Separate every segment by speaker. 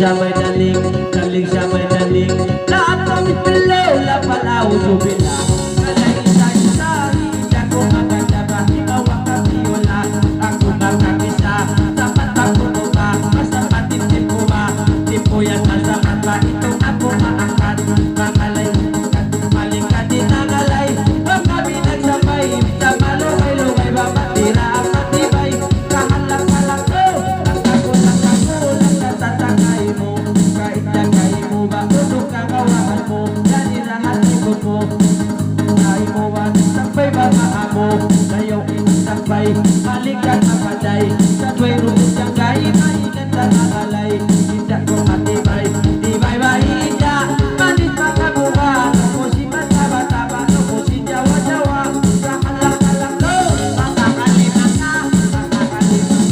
Speaker 1: siya may daling, galing siya may daling. Lahat kami pilaw, lapalaw, subila. Kalay isa-isari, siya ko maganda ba? Ikaw ang kapiola, ako magkakisa. Dapat ako mo ba? Masapat din ko ba? Di po yan masapat ba? Itong ako maangkat. Makalay, malingkat din ang alay. Huwag kami nagsabay, sa malungay-lungay ba? Matira ang matibay. Kahalak-halak ko, lang natatangay mo. Kahit tagay mo ba? Tulog ka kawakan mo. Yan ilahat ikot mo. Ay mo ba? Nagsakbay ba maamo? Ngayon inisakbay, balikan mapaday. Sa tuway rupos kang gay, maingat na nakalay. Hindi ko matibay, tibay ba hihida? Manis mga buka, musiman taba-taba, musiman jawa-jawa. Kahalak-halak ko, makakaliman ka, makakaliman.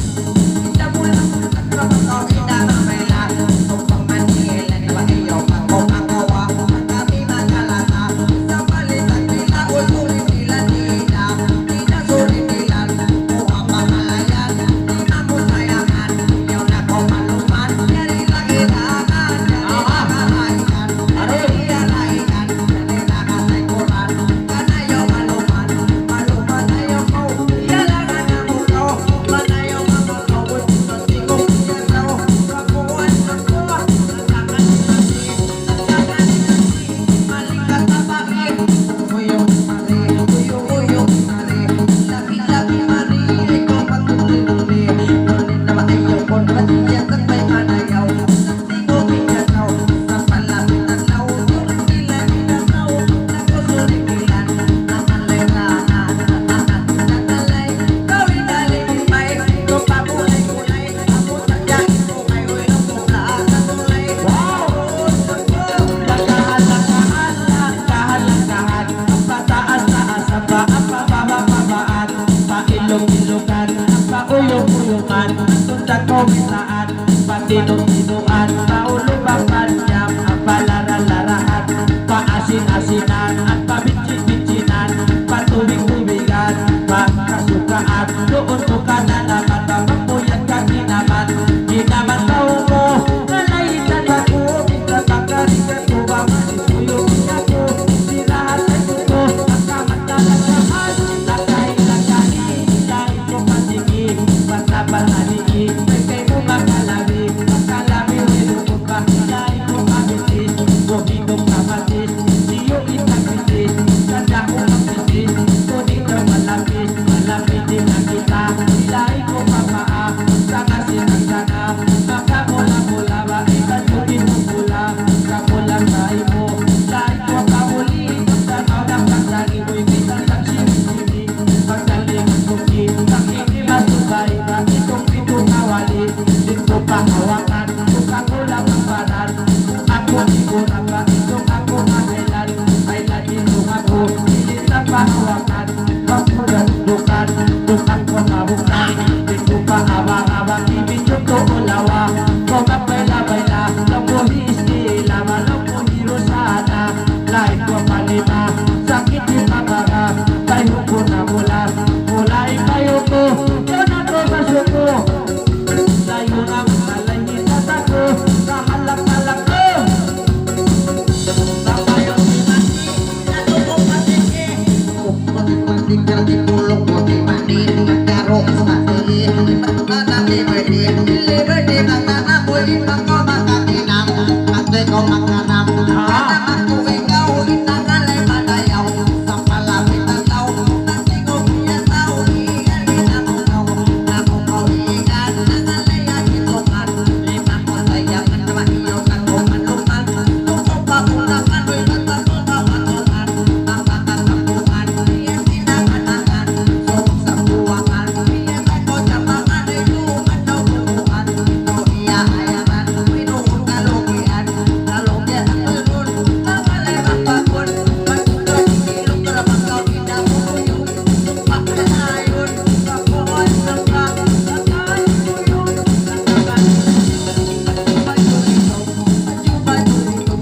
Speaker 1: Kita mo lang at kapag kita mamela. Upang Manila, diba iyo pagkakagawa. At kami magalata, sa balitan nila, usulit nila nila. Pinasulit nila, buha pangalayan. Di na mo sayangan, ayaw na ko maluman. Yari lang ilangan, yari lang alaikan. Yari alaikan, yari lang kasaikuran. Kanayaw maluman, maluman ayaw ko. Yalangan na mo ko, manayaw mamagawin. Masigong siyasaw, kapuan sa kuwa. Nagkakan ni Masi, nagkakan ni Masi. Malingkat na bakit? Uyong mari, uyong mari. Laki-laki mari, ikaw patuloy-tuloy. Ngunit naman ayaw ko, matiyak at may kanayaw. Nagsigong siyasaw, sa palapit at law. Sulit nila ginagaw, nakusulit nila. Nakalayrangan, nakakalay. Gawin daling may, kapabulay-bulay. Ako sadyain ko kayo, inumula sa tulay. Lakahan-lakahan, ang pataas-taas, ang pababa-babaan, pailog-ilogan, ang pauyong-uyungan, ang tundag komentaan, patinong-tinungan, paulubang panyam, ang palaran-larahan, paasin-asinan, ang pabitsin-bitsinan, patubig-tubigan, pagkasukaan, doon ko ka na naman, mapapuyat ka ginaman, ginaman tao mo, nalayitan ako, minsan pagkarikan ko ba, masisuyong ako, sirahan ay gusto, ang kamat na lagahan, lakay-lakahin, dahil ko patigil, basta-balaliin, may kay mo makalami, makalami rinukot ba, dahil ko kabitis, bumigong kamatis, siyo itagbitis, sanda ko magbitis, kunin daw malapis, malapit din na kita, dahil ko papaa, sanga sinasanga, makamula-mula ba, ikan mo pinupula, kamulang tayo mo, dahil ko kamuli, sanaw ng pagsagi mo'y bisan ng sini-sini, pagdalingan ko kin, nakikimasubay, bakit kong pinunawali, din ko pahawakan, kung ako lang ang baran, kung ako sigurang ba, kung ako mahelan, ay lagin kung ako, pilit na pahawakan, magpulandukan, kung ako mabukan, din ko pahaba-haba, ibig yung tuulawa, kung magbayla-bayla, lang mo hiistila, malang mo hirosana, lahat ko palima, sakit yung mabara, tayo ko na mula, mulay kayo ko, yun ako masuko, tayo na malay hitat ako, kahalak-halak ko. Tayo sinasi, natulog matike, matik-matik ka di tulog mo di manin, nagkaro sa tili, patukanan liberty, liberty matana ko ipang ko makatinam, pati ko makanam, kanaman ko ikaw, itakalay madayaw, sa palapit ang law, nasigong siyasaw, iyan na mo kaw, ako kaw iyan, nakalay ang itungan, lima ko sayangan, maiyokan ko manuman, tuko pa ulakan, oy matapos na manuman, mapakatapuan, iyan sinakanakan, sa buwangan, iyan ako sa mga nailuman daw buwan, ito iya ayaman, pinuhon kalugian, kalugian ang tulun, mamalay magpapon, magpapon, ilong para pagkaw inamuyon, tupak na ayon, kapuan ng kak, kakaluyon, kakaluyon, at yung bayo ito,